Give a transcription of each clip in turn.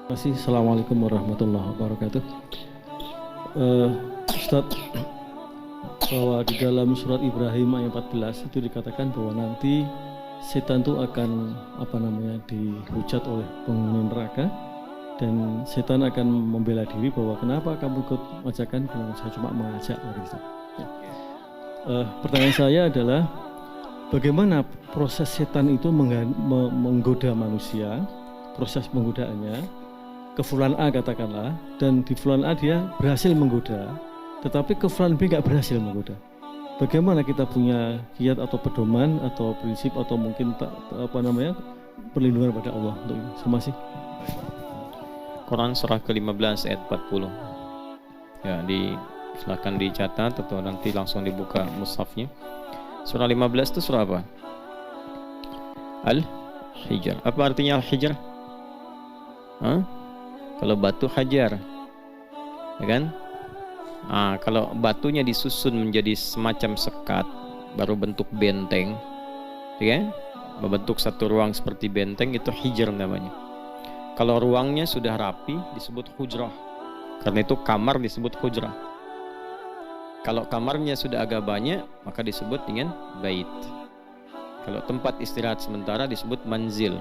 Assalamualaikum warahmatullahi wabarakatuh. Ustaz, bahwa di dalam surat Ibrahim ayat 14 itu dikatakan bahwa nanti setan itu akan dihujat oleh penghuni neraka, dan setan akan membela diri bahwa kenapa kamu ikut ajakan, saya cuma mengajak gitu. Pertanyaan saya adalah bagaimana proses setan itu menggoda manusia, proses penggodaannya ke fulan A katakanlah, dan di fulan A dia berhasil menggoda, tetapi ke fulan B nggak berhasil menggoda. Bagaimana kita punya kiat atau pedoman atau prinsip atau mungkin perlindungan pada Allah untuk ini? Terima kasih. Quran surah ke-15 ayat 40. Ya, silakan dicatat atau nanti langsung dibuka mushafnya. Surah 15 itu surah apa? Al-Hijr. Apa artinya Al-Hijr? Kalau batu hajar, ya kan? Kalau batunya disusun menjadi semacam sekat, baru bentuk benteng, ya kan? Membentuk satu ruang seperti benteng, itu hijr namanya. Kalau ruangnya sudah rapi disebut hujrah. Karena itu kamar disebut hujrah. Kalau kamarnya sudah agak banyak, maka disebut dengan bait. Kalau tempat istirahat sementara disebut manzil.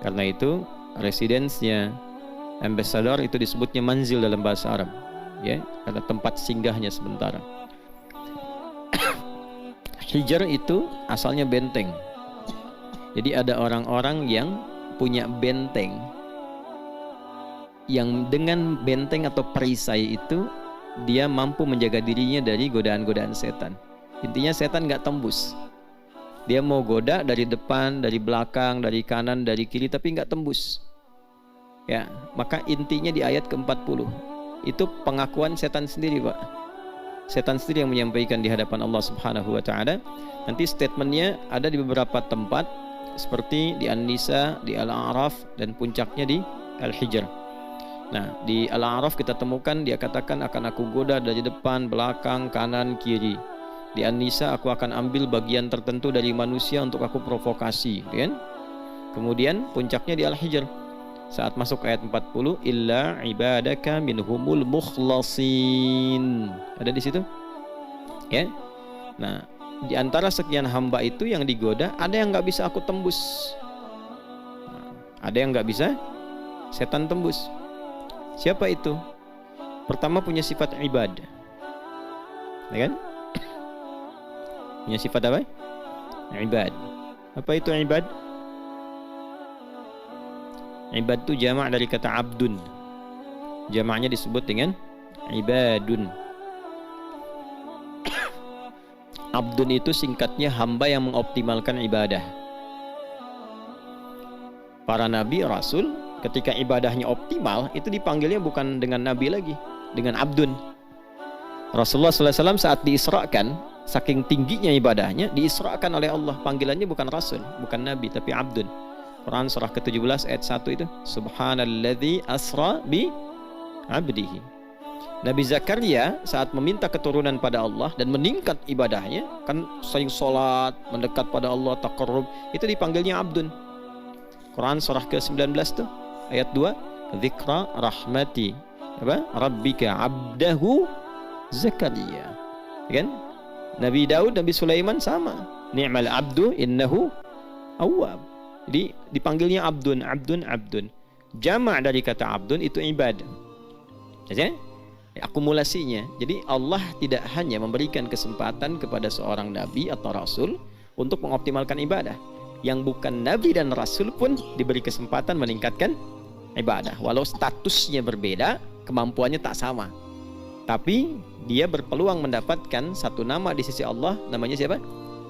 Karena itu residensnya ambassador itu disebutnya manzil dalam bahasa Arab, ya, karena tempat singgahnya sementara. Hijr itu asalnya benteng. Jadi ada orang-orang yang punya benteng, yang dengan benteng atau perisai itu dia mampu menjaga dirinya dari godaan-godaan setan. Intinya setan nggak tembus. Dia mau goda dari depan, dari belakang, dari kanan, dari kiri, tapi nggak tembus. Ya, maka intinya di ayat ke-40 itu pengakuan setan sendiri, Pak. Setan sendiri yang menyampaikan di hadapan Allah Subhanahu wa taala. Nanti statementnya ada di beberapa tempat seperti di An-Nisa, di Al-A'raf, dan puncaknya di Al-Hijr. Nah, di Al-A'raf kita temukan dia katakan akan aku goda dari depan, belakang, kanan, kiri. Di An-Nisa aku akan ambil bagian tertentu dari manusia untuk aku provokasi, kan? Kemudian puncaknya di Al-Hijr. Saat masuk ayat 40, illa ibadaka minhumul mukhlasin. Ada di situ? Ya. Nah, di antara sekian hamba itu yang digoda, ada yang nggak bisa aku tembus. Ada yang nggak bisa setan tembus. Siapa itu? Pertama punya sifat ibad. Ya kan? Punya sifat apa? Ibad. Apa itu ibad? Ibad itu jamak dari kata abdun. Jamaknya disebut dengan ibadun. Abdun itu singkatnya hamba yang mengoptimalkan ibadah. Para nabi, rasul, ketika ibadahnya optimal, itu dipanggilnya bukan dengan nabi lagi, dengan abdun. Rasulullah SAW saat diisrakan, saking tingginya ibadahnya, diisrakan oleh Allah. Panggilannya bukan rasul, bukan nabi, tapi abdun. Quran surah ke-17 ayat 1 itu, subhanalladzi asra bi abdihi. Nabi Zakaria saat meminta keturunan pada Allah dan meningkat ibadahnya, kan sering sholat, mendekat pada Allah, taqarrub, itu dipanggilnya abdun. Quran surah ke-19 tuh ayat 2, dzikra rahmati rabbika abdahu Zakaria. Kan? Nabi Daud, Nabi Sulaiman sama. Ni'mal abdu innahu awwab. Jadi dipanggilnya abdun, abdun, abdun. Jamak dari kata abdun itu ibad. Ya, akumulasinya. Jadi Allah tidak hanya memberikan kesempatan kepada seorang nabi atau rasul untuk mengoptimalkan ibadah. Yang bukan nabi dan rasul pun diberi kesempatan meningkatkan ibadah. Walau statusnya berbeda, kemampuannya tak sama. Tapi dia berpeluang mendapatkan satu nama di sisi Allah, namanya siapa?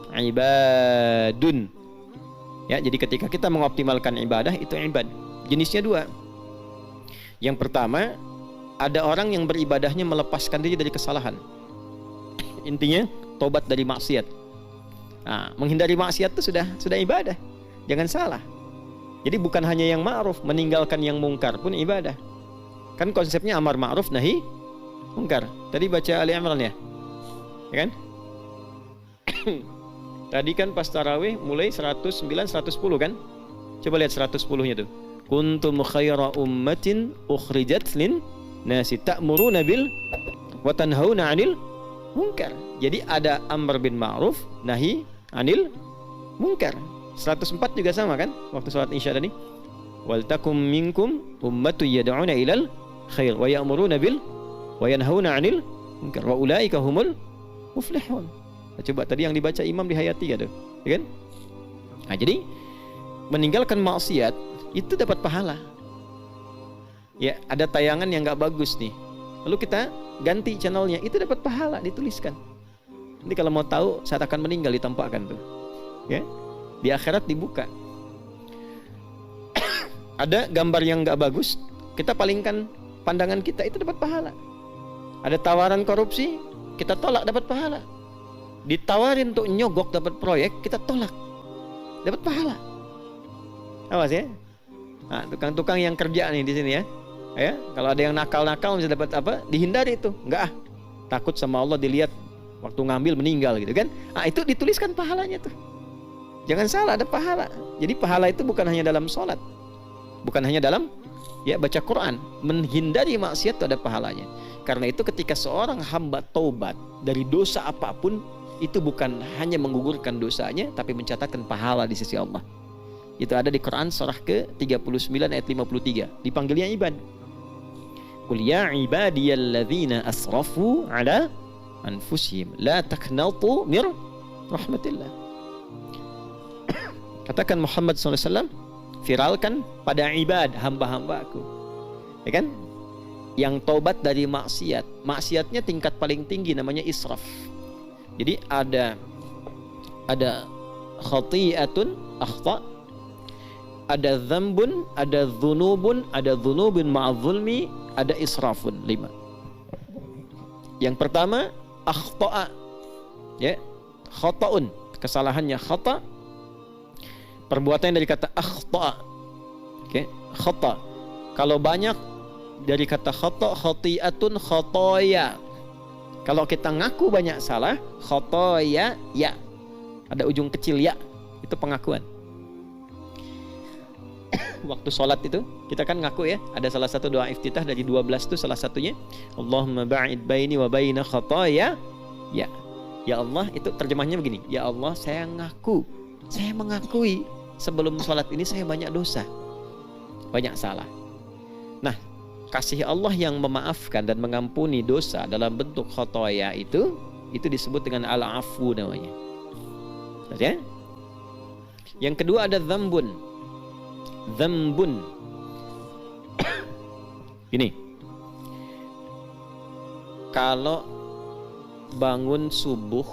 Ibadun. Ya, jadi ketika kita mengoptimalkan ibadah itu ibad. Jenisnya dua. Yang pertama, ada orang yang beribadahnya melepaskan diri dari kesalahan. Intinya tobat dari maksiat. Nah, menghindari maksiat itu sudah ibadah. Jangan salah. Jadi bukan hanya yang ma'ruf, meninggalkan yang mungkar pun ibadah. Kan konsepnya amar ma'ruf nahi mungkar. Tadi baca Ali Imran ya kan? Tadi kan pas tarawih mulai 109, 110 kan? Coba lihat 110-nya tuh. kuntum khaira ummatin ukhrijat lin nasi ta'muruna bil wa tanhauna 'anil munkar. Jadi ada amr bin ma'ruf, nahi 'anil munkar. 104 juga sama kan waktu salat Isya tadi. Wal takum minkum ummatun yad'una ilal khair wa ya'muruna bil wa yanhauna 'anil munkar wa ulaika humul muflihun. Nah, coba tadi yang dibaca imam dihayati ya tuh, ya kan? Nah, jadi meninggalkan maksiat itu dapat pahala. Ya, ada tayangan yang nggak bagus nih, lalu kita ganti channelnya, itu dapat pahala, dituliskan. Nanti kalau mau tahu saat akan meninggal ditampakkan tuh, ya, di akhirat dibuka. Ada gambar yang nggak bagus, kita palingkan pandangan kita, itu dapat pahala. Ada tawaran korupsi, kita tolak, dapat pahala. Ditawarin untuk nyogok dapat proyek, kita tolak, dapat pahala. Awas ya. Nah, tukang-tukang yang kerja nih di sini ya. Ya, kalau ada yang nakal-nakal bisa dapat apa? Dihindari itu. Enggak ah. Takut sama Allah dilihat waktu ngambil meninggal gitu kan. Nah, itu dituliskan pahalanya tuh. Jangan salah, ada pahala. Jadi pahala itu bukan hanya dalam sholat. Bukan hanya dalam ya baca Quran. Menghindari maksiat itu ada pahalanya. Karena itu ketika seorang hamba taubat dari dosa apapun, itu bukan hanya menggugurkan dosanya, tapi mencatatkan pahala di sisi Allah. Itu ada di Quran surah ke-39 ayat 53. Dipanggilnya ibad. Qul ya ibadiyalladzina asrafu ala anfusihim la taqnatu mir rahmatillah. Katakan Muhammad SAW, viralkan pada ibad, hamba-hambaku, ya kan, yang taubat dari maksiat. Maksiatnya tingkat paling tinggi namanya israf. Jadi ada khati'atun akhta', ada dzambun, ada dzunubun, ada dzunubun ma'adzulmi, ada israfun. 5. Yang pertama akhta'a, ya, khata'un, kesalahannya khata', perbuatan dari kata akhta'a. Oke, khata'. Kalau banyak dari kata khata', khati'atun, khotoya. Kalau kita ngaku banyak salah, khotoya, ya, ada ujung kecil ya, itu pengakuan. Waktu sholat itu kita kan ngaku ya, ada salah satu doa iftitah dari 12 itu salah satunya Allahumma ba'id baini wa baina khotoya ya. Ya Allah, itu terjemahnya begini, ya Allah, saya mengakui sebelum sholat ini saya banyak dosa, banyak salah. Nah, kasih Allah yang memaafkan dan mengampuni dosa dalam bentuk khotoya itu disebut dengan al-afu namanya. Ya? Yang kedua ada dzambun. Ini kalau bangun subuh,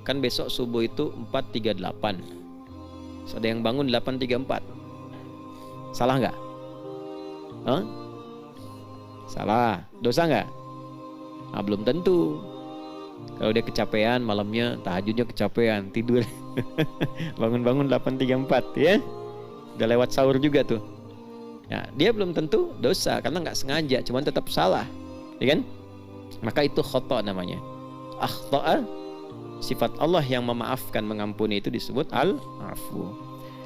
kan besok subuh itu 4.38. Ada yang bangun 8.34. Salah nggak? Huh? Salah. Dosa nggak? Nah, belum tentu. Kalau dia kecapean malamnya, tahajudnya kecapean, tidur bangun-bangun 8.34 ya. Udah lewat sahur juga tuh. Ya, dia belum tentu dosa karena nggak sengaja, cuman tetap salah, ya kan? Maka itu khata namanya. Akhta'a, sifat Allah yang memaafkan, mengampuni itu disebut al-afu.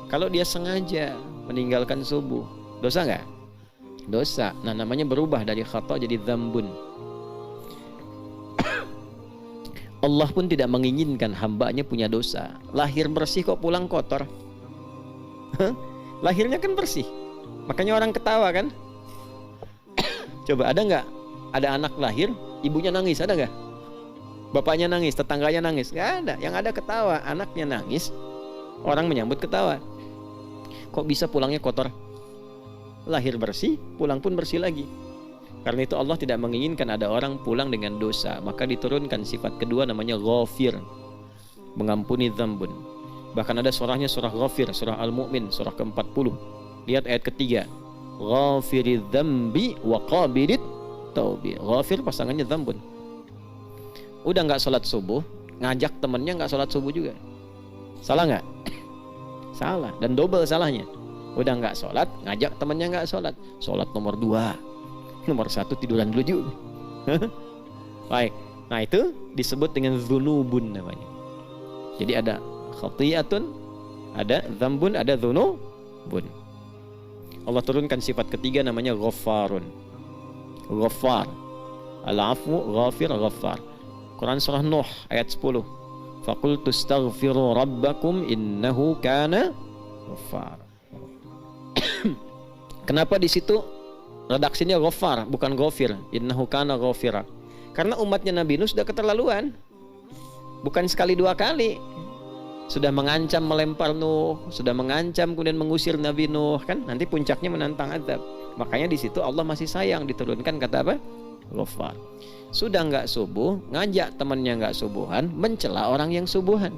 Kalau dia sengaja meninggalkan subuh, dosa nggak? Dosa. Nah, namanya berubah dari khata jadi dzambun. Allah pun tidak menginginkan hambanya punya dosa. Lahir bersih kok pulang kotor. Lahirnya kan bersih, makanya orang ketawa kan. Coba ada nggak? Ada anak lahir, ibunya nangis, ada nggak? Bapaknya nangis, tetangganya nangis, nggak ada. Yang ada ketawa, anaknya nangis, orang menyambut ketawa. Kok bisa pulangnya kotor? Lahir bersih, pulang pun bersih lagi. Karena itu Allah tidak menginginkan ada orang pulang dengan dosa, maka diturunkan sifat kedua namanya ghafir, mengampuni dzambun. Bahkan ada surahnya surah Ghafir, surah Al-Mu'min, surah ke-40. Lihat ayat ketiga. Ghafiridz dzambi wa qabilit taubi. Ghafir pasangannya dzambun. Udah nggak sholat subuh, ngajak temennya nggak sholat subuh juga. Salah nggak? Salah, dan double salahnya. Udah nggak sholat, ngajak temennya nggak sholat. Sholat nomor 2, nomor 1 tiduran dulu juga. Baik, nah itu disebut dengan dzunubun namanya. Jadi ada khati'atun, ada dzambun, ada dzunubun. Allah turunkan sifat ketiga namanya Ghaffarun. Ghaffar. Al-afu, ghafir, ghaffar. Quran surah Nuh ayat 10. Faqultu astaghfiru rabbakum innahu kana ghaffar. Kenapa di situ redaksinya Ghaffar bukan Ghafir? Innahu kana ghafira. Karena umatnya Nabi Nuh sudah keterlaluan. Bukan sekali dua kali. Sudah mengancam melempar Nuh, sudah mengancam kemudian mengusir Nabi Nuh, kan nanti puncaknya menantang azab. Makanya di situ Allah masih sayang, diturunkan kata apa? Ghaffar. Sudah nggak subuh, ngajak temannya nggak subuhan, mencela orang yang subuhan.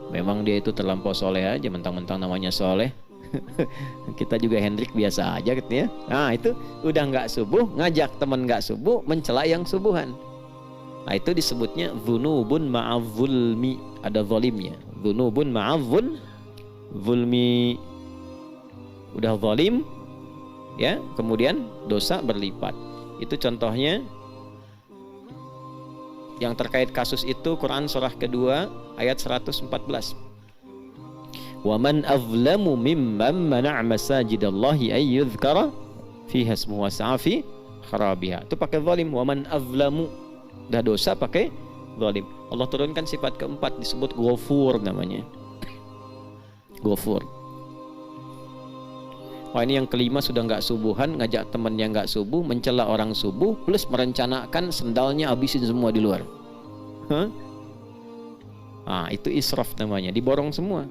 Memang dia itu terlampau soleh aja, mentang-mentang namanya soleh. Kita juga Hendrik biasa aja gitu ya. Nah itu udah nggak subuh, ngajak teman nggak subuh, mencela yang subuhan. Nah itu disebutnya dzunubun ma'azzulmi, ada zalimnya. Dzunubun ma'azzulmi, udah zalim ya, kemudian dosa berlipat. Itu contohnya yang terkait kasus itu Quran surah kedua ayat 114. Wa man azlamu mimman mana'a masajidallahi ay yuzkara fiha ismuhu wa sa'a fi kharabiha. Itu pakai zalim. Wa man azlamu, dah dosa pakai zalim. Allah turunkan sifat keempat disebut Ghafur namanya. Ghafur. Wah ini yang kelima sudah nggak subuhan, ngajak temannya nggak subuh, mencela orang subuh, plus merencanakan sendalnya habisin semua di luar. Ah itu israf namanya, diborong semua.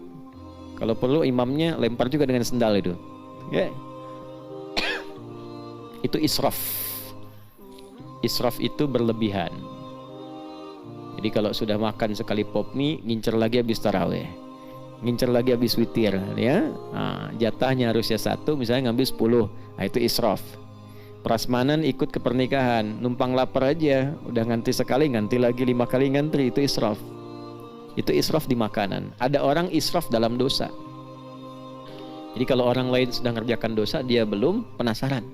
Kalau perlu imamnya lempar juga dengan sendal itu. Ya. Itu israf. Israf itu berlebihan. Jadi kalau sudah makan sekali pop mie, ngincer lagi habis taraweh. Ngincer lagi habis witir ya. Nah, jatahnya harusnya 1, misalnya ngambil 10. Nah, itu israf. Prasmanan ikut ke pernikahan, numpang lapar aja, udah ngantri sekali, ngantri lagi 5 kali ngantri, itu israf. Itu israf di makanan. Ada orang israf dalam dosa. Jadi kalau orang lain sedang ngerjakan dosa, dia belum, penasaran.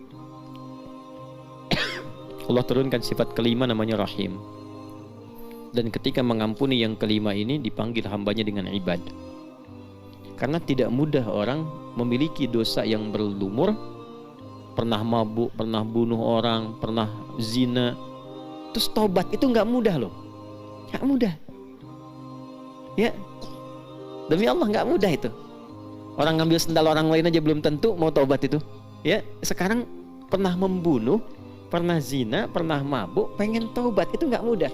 Allah turunkan sifat kelima namanya Rahim. Dan ketika mengampuni yang kelima ini dipanggil hambanya dengan ibad. Karena tidak mudah orang memiliki dosa yang berlumur, pernah mabuk, pernah bunuh orang, pernah zina, terus tobat itu nggak mudah loh, nggak mudah. Ya, demi Allah nggak mudah itu. Orang ngambil sendal orang lain aja belum tentu mau tobat itu. Ya, sekarang pernah membunuh, pernah zina, pernah mabuk, pengen tobat itu nggak mudah.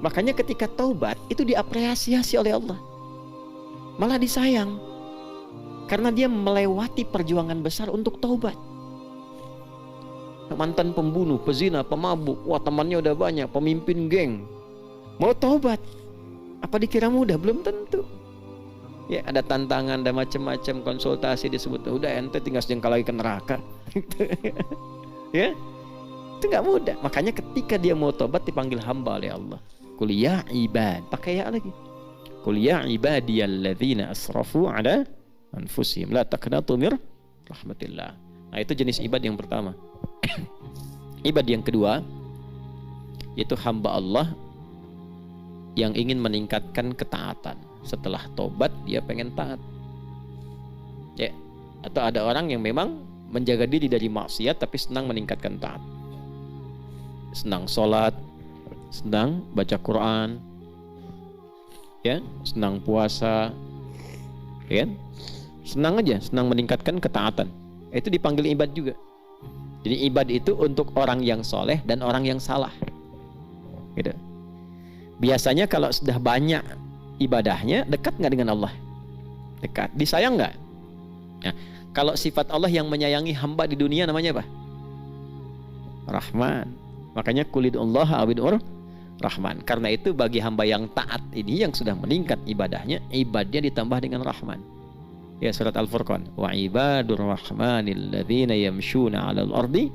Makanya ketika tobat itu diapresiasi oleh Allah, malah disayang. Karena dia melewati perjuangan besar untuk taubat. Mantan pembunuh, pezina, pemabuk, wah temannya udah banyak, pemimpin geng, mau taubat, apa dikira mudah? Belum tentu. Ya ada tantangan, ada macam-macam, konsultasi disebut, udah ente tinggal sejengkal lagi ke neraka. Ya, itu nggak mudah. Makanya ketika dia mau taubat dipanggil hamba oleh Allah. Qul ya ibad, pakai ya lagi. Qul ya ibadiyalladzina asrafu ala anfusihim la taqnatu mir rahmatillah. Nah itu jenis ibad yang pertama. Ibad yang kedua yaitu hamba Allah yang ingin meningkatkan ketaatan. Setelah tobat dia pengen taat. Ya, atau ada orang yang memang menjaga diri dari maksiat tapi senang meningkatkan taat. Senang sholat, senang baca Quran, ya, senang puasa, ya. Senang aja, senang meningkatkan ketaatan. Itu dipanggil ibad juga. Jadi ibad itu untuk orang yang soleh dan orang yang salah. Gitu. Biasanya kalau sudah banyak ibadahnya, dekat nggak dengan Allah? Dekat. Disayang nggak? Nah, kalau sifat Allah yang menyayangi hamba di dunia namanya apa? Rahman. Makanya kulidullaha awidur Rahman. Karena itu bagi hamba yang taat ini yang sudah meningkat ibadahnya, ibadnya ditambah dengan Rahman. Ya surat Al-Furqan, wa ibadur rahmanil ladzina yamshuna 'alal ardi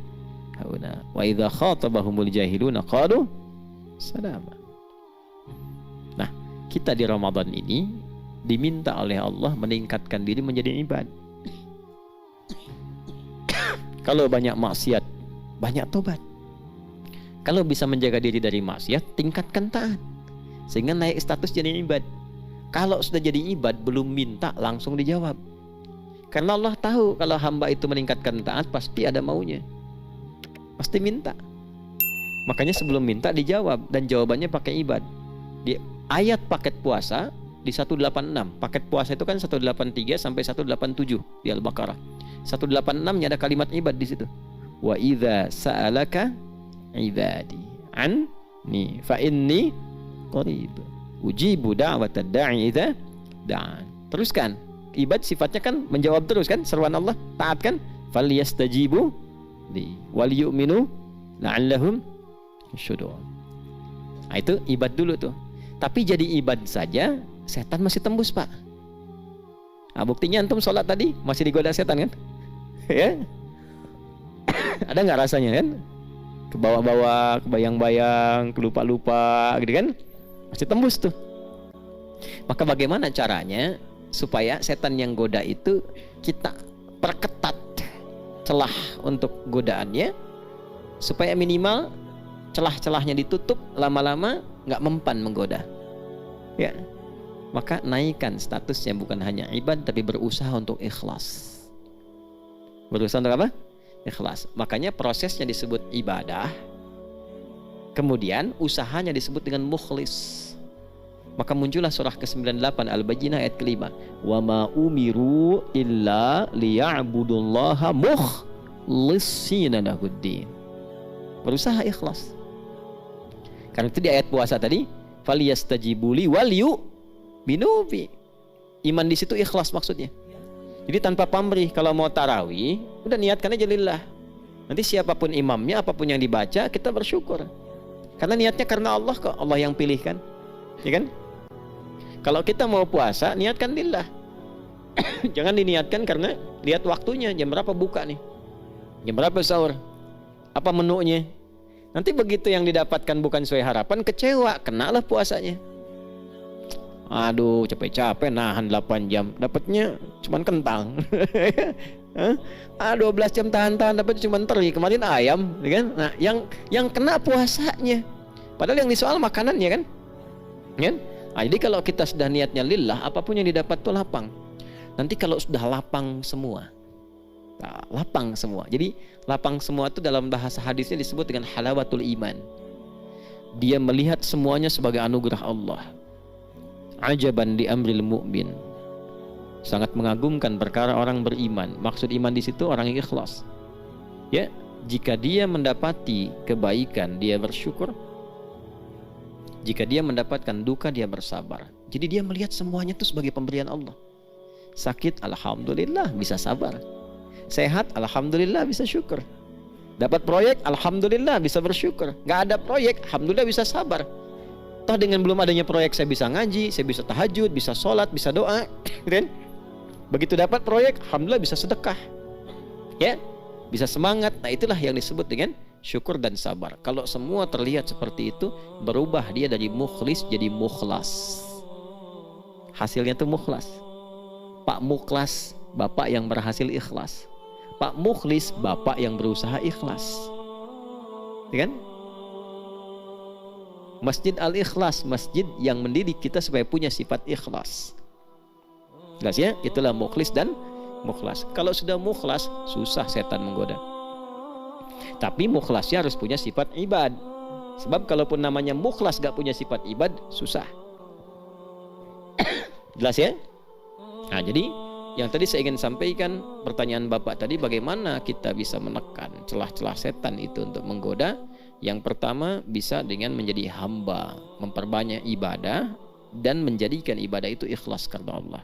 hauna wa idza khatabahumul jahiluna qalu salama. Nah, kita di Ramadan ini diminta oleh Allah meningkatkan diri menjadi ibad. Kalau banyak maksiat, banyak tobat. Kalau bisa menjaga diri dari maksiat, tingkatkan taat sehingga naik status jadi ibad. Kalau sudah jadi ibad belum minta langsung dijawab. Karena Allah tahu kalau hamba itu meningkatkan taat pasti ada maunya. Pasti minta. Makanya sebelum minta dijawab, dan jawabannya pakai ibad. Di ayat paket puasa di 186. Paket puasa itu kan 183 sampai 187 di Al-Baqarah. 186-nya ada kalimat ibad di situ. Wa idza sa'alaka ibadi anni fa inni qarib ujibu da'watad da'i idza da'an. Teruskan. Ibad sifatnya kan menjawab terus kan, seruan Allah, taat kan? Falyastajibu li wal yu'minu la'allahum yashkurun. Nah, itu ibad dulu tuh. Tapi jadi ibad saja setan masih tembus, Pak. Nah, buktinya antum sholat tadi masih digoda setan kan? Ya. Ada nggak rasanya kan? Kebawa-bawa, kebayang-bayang, kelupa-lupa gitu kan? Masih tembus tuh. Maka bagaimana caranya supaya setan yang goda itu kita perketat celah untuk godaannya, supaya minimal celah-celahnya ditutup, lama-lama nggak mempan menggoda. Ya, maka naikkan statusnya bukan hanya ibad tapi berusaha untuk ikhlas. Berusaha untuk apa? Ikhlas. Makanya prosesnya disebut ibadah, kemudian usahanya disebut dengan mukhlis. Maka muncullah surah ke-98 Al-Baqarah ayat ke-5. Wa ma umiru illa liya'budullaha mukhlishina lahuddin. Berusaha ikhlas. Karena itu di ayat puasa tadi, faliyastajibuli wal yu'minu bi. Iman di situ ikhlas maksudnya. Jadi tanpa pamrih, kalau mau tarawih, udah niatkan aja lillah. Nanti siapapun imamnya, apapun yang dibaca, kita bersyukur. Karena niatnya karena Allah kok, Allah yang pilihkan. Ya kan? Kalau kita mau puasa, niatkan lillah. Jangan diniatkan karena lihat waktunya, jam berapa buka nih, jam berapa sahur, apa menunya. Nanti begitu yang didapatkan bukan sesuai harapan, kecewa, kenalah puasanya. Aduh, capek-capek nahan 8 jam, dapatnya cuman kentang. 12 jam tahan-tahan, dapat cuman teri, kemarin ayam, kan? Nah, yang kena puasanya. Padahal yang disoal makanannya kan? Kan? Nah, jadi kalau kita sudah niatnya lillah, apapun yang didapat itu lapang. Nanti kalau sudah lapang semua, nah, lapang semua. Jadi lapang semua itu dalam bahasa hadisnya disebut dengan halawatul iman. Dia melihat semuanya sebagai anugerah Allah. Ajaban di amril mu'min. Sangat mengagumkan perkara orang beriman. Maksud iman di situ orang yang ikhlas. Ya, jika dia mendapati kebaikan, dia bersyukur. Jika dia mendapatkan duka, dia bersabar. Jadi dia melihat semuanya itu sebagai pemberian Allah. Sakit, alhamdulillah bisa sabar. Sehat, alhamdulillah bisa syukur. Dapat proyek, alhamdulillah bisa bersyukur. Gak ada proyek, alhamdulillah bisa sabar. Toh dengan belum adanya proyek saya bisa ngaji, saya bisa tahajud, bisa sholat, bisa doa. Kan? Begitu dapat proyek, alhamdulillah bisa sedekah. Ya, bisa semangat. Nah, itulah yang disebut dengan syukur dan sabar. Kalau semua terlihat seperti itu, berubah dia dari mukhlis jadi mukhlas. Hasilnya tuh mukhlas. Pak Mukhlas, bapak yang berhasil ikhlas. Pak Mukhlis, bapak yang berusaha ikhlas. Ya kan? Masjid Al-Ikhlas, masjid yang mendidik kita supaya punya sifat ikhlas. Jelas ya? Itulah mukhlis dan mukhlas. Kalau sudah mukhlas, susah setan menggoda. Tapi mukhlasnya harus punya sifat ibad. Sebab kalaupun namanya mukhlas gak punya sifat ibad, susah. Jelas ya? Nah, jadi yang tadi saya ingin sampaikan, pertanyaan Bapak tadi, bagaimana kita bisa menekan celah-celah setan itu untuk menggoda? Yang pertama, bisa dengan menjadi hamba, memperbanyak ibadah, dan menjadikan ibadah itu ikhlas karena Allah.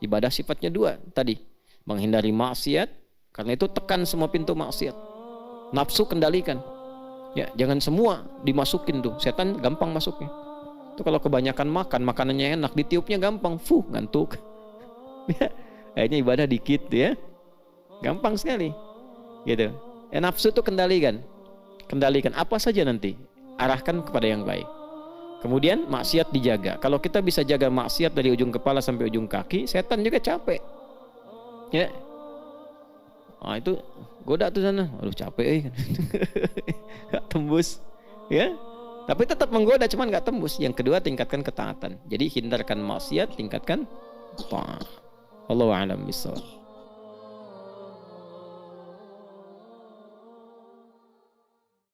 Ibadah sifatnya dua tadi, menghindari maksiat, karena itu tekan semua pintu maksiat. Nafsu kendalikan. Ya, jangan semua dimasukin tuh. Setan gampang masuknya. Itu kalau kebanyakan makan, makanannya enak, ditiupnya gampang, ngantuk. Ya, akhirnya ibadah dikit ya. Gampang sekali. Gitu. Nafsu itu kendalikan. Kendalikan apa saja nanti, arahkan kepada yang baik. Kemudian maksiat dijaga. Kalau kita bisa jaga maksiat dari ujung kepala sampai ujung kaki, setan juga capek. Ya. Ah, itu goda tuh sana. Aduh capek gak tembus. Ya. Tapi tetap menggoda, cuman gak tembus. Yang kedua, tingkatkan ketaatan. Jadi hindarkan maksiat, tingkatkan taat. Wallahu a'lam bishawab.